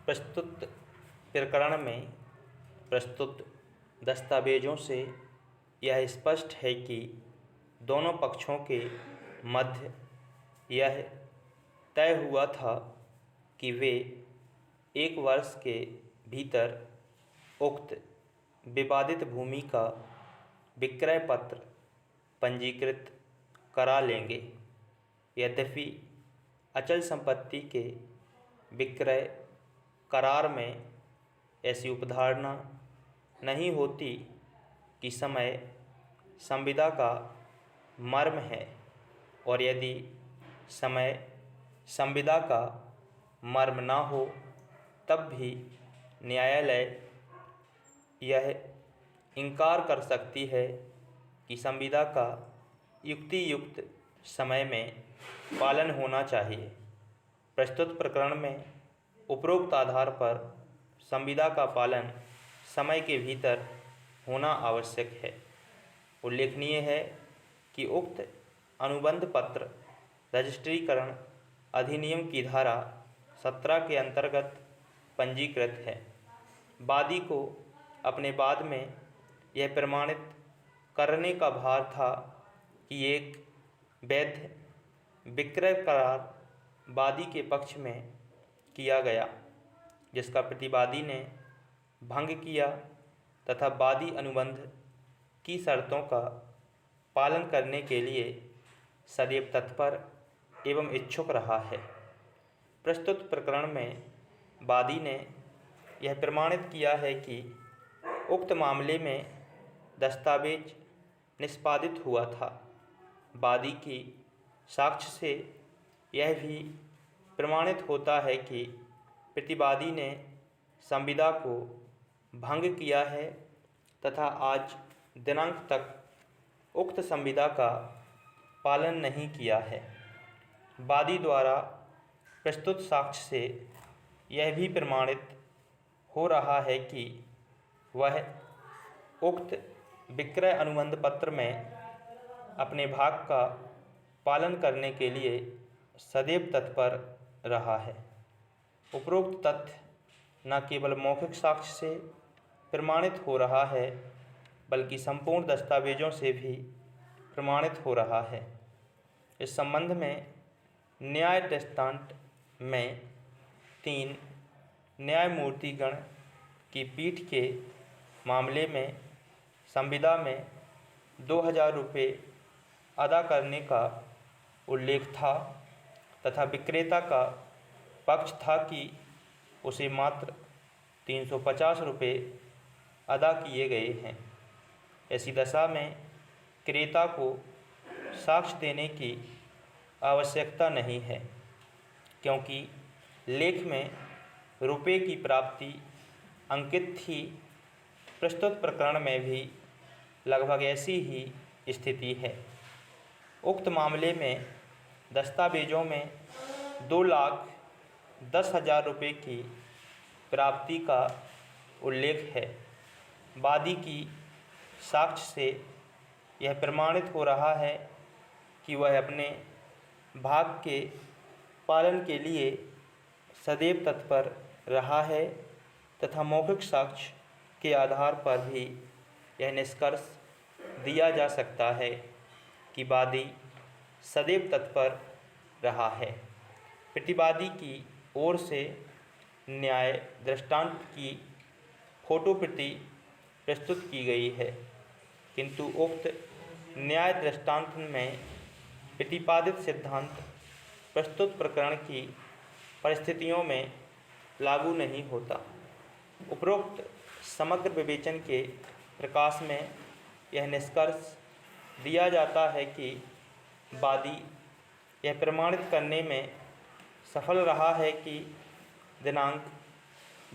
प्रस्तुत प्रकरण में प्रस्तुत दस्तावेज़ों से यह स्पष्ट है कि दोनों पक्षों के मध्य यह तय हुआ था कि वे 1 वर्ष के भीतर उक्त विवादित भूमि का विक्रय पत्र पंजीकृत करा लेंगे। यद्यपि अचल संपत्ति के विक्रय करार में ऐसी उपधारणा नहीं होती कि समय संविदा का मर्म है, और यदि समय संविदा का मर्म न हो तब भी न्यायालय यह इनकार कर सकती है कि संविदा का युक्ति युक्त समय में पालन होना चाहिए। प्रस्तुत प्रकरण में उपरोक्त आधार पर संविदा का पालन समय के भीतर होना आवश्यक है। उल्लेखनीय है कि उक्त अनुबंध पत्र रजिस्ट्रीकरण अधिनियम की धारा 17 के अंतर्गत पंजीकृत है। वादी को अपने वाद में यह प्रमाणित करने का भार था कि एक वैध विक्रय करार वादी के पक्ष में किया गया, जिसका प्रतिवादी ने भंग किया तथा वादी अनुबंध की शर्तों का पालन करने के लिए सदैव तत्पर एवं इच्छुक रहा है। प्रस्तुत प्रकरण में वादी ने यह प्रमाणित किया है कि उक्त मामले में दस्तावेज निष्पादित हुआ था। वादी की साक्ष्य से यह भी प्रमाणित होता है कि प्रतिवादी ने संविदा को भंग किया है तथा आज दिनांक तक उक्त संविदा का पालन नहीं किया है। वादी द्वारा प्रस्तुत साक्ष्य से यह भी प्रमाणित हो रहा है कि वह उक्त विक्रय अनुबंध पत्र में अपने भाग का पालन करने के लिए सदैव तत्पर रहा है। उपरोक्त तथ्य न केवल मौखिक साक्ष्य से प्रमाणित हो रहा है, बल्कि संपूर्ण दस्तावेजों से भी प्रमाणित हो रहा है। इस संबंध में न्याय दृष्टांत में 3 न्यायमूर्तिगण की पीठ के मामले में संविदा में 2000 रुपये अदा करने का उल्लेख था तथा विक्रेता का पक्ष था कि उसे मात्र 350 रुपये अदा किए गए हैं। ऐसी दशा में क्रेता को साक्ष्य देने की आवश्यकता नहीं है, क्योंकि लेख में रुपये की प्राप्ति अंकित थी। प्रस्तुत प्रकरण में भी लगभग ऐसी ही स्थिति है। उक्त मामले में दस्तावेजों में 2,10,000 रुपये की प्राप्ति का उल्लेख है। वादी की साक्ष्य से यह प्रमाणित हो रहा है कि वह अपने भाग के पालन के लिए सदैव तत्पर रहा है तथा मौखिक साक्ष्य के आधार पर भी यह निष्कर्ष दिया जा सकता है कि वादी सदैव तत्पर रहा है। प्रतिवादी की ओर से न्याय दृष्टांत की फोटोप्रति प्रस्तुत की गई है, किंतु उक्त न्याय दृष्टांत में प्रतिपादित सिद्धांत प्रस्तुत प्रकरण की परिस्थितियों में लागू नहीं होता। उपरोक्त समग्र विवेचन के प्रकाश में यह निष्कर्ष दिया जाता है कि वादी यह प्रमाणित करने में सफल रहा है कि दिनांक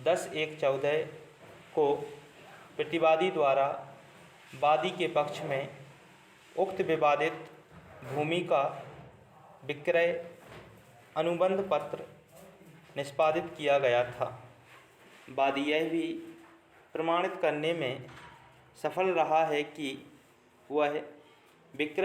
10/1/14 को प्रतिवादी द्वारा वादी के पक्ष में उक्त विवादित भूमि का विक्रय अनुबंध पत्र निष्पादित किया गया था। वादी यह भी प्रमाणित करने में सफल रहा है कि वह विक्रय